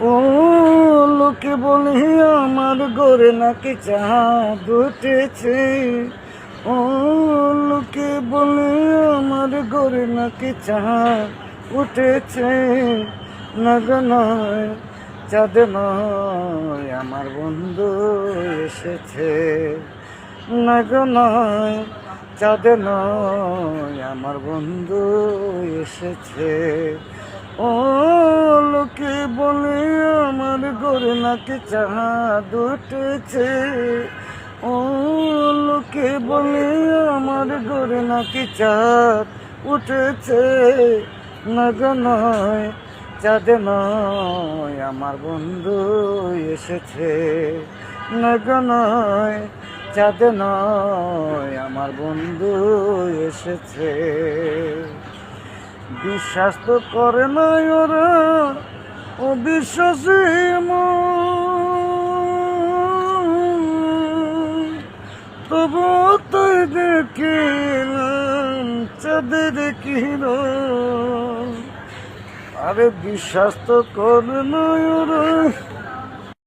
ও লোকে বলে আমার ঘরে নাকি চাঁদ উঠেছে, ও লোকে বলে আমার ঘরে নাকি চাঁদ উঠেছে, না গো নয় চাঁদ নয় আমার বন্ধু এসেছে, না গো নয় চাঁদ নয় আমার বন্ধু এসেছে। ও লোকে বলে আমার ঘরে নাকি চাঁদ উঠেছে, ও লোকে বলে আমার ঘরে নাকি চাঁদ উঠেছে, না গো নয় চাঁদ নয় আমার বন্ধু এসেছে, না গো নয় চাঁদ নয় আমার বন্ধু এসেছে। বিশ্বাস তো করে না ওরা অবিশ্বাসী তবু তাই দেখিলাম চাঁদের কিরণ। আরে বিশ্বাস তো করে না ওরা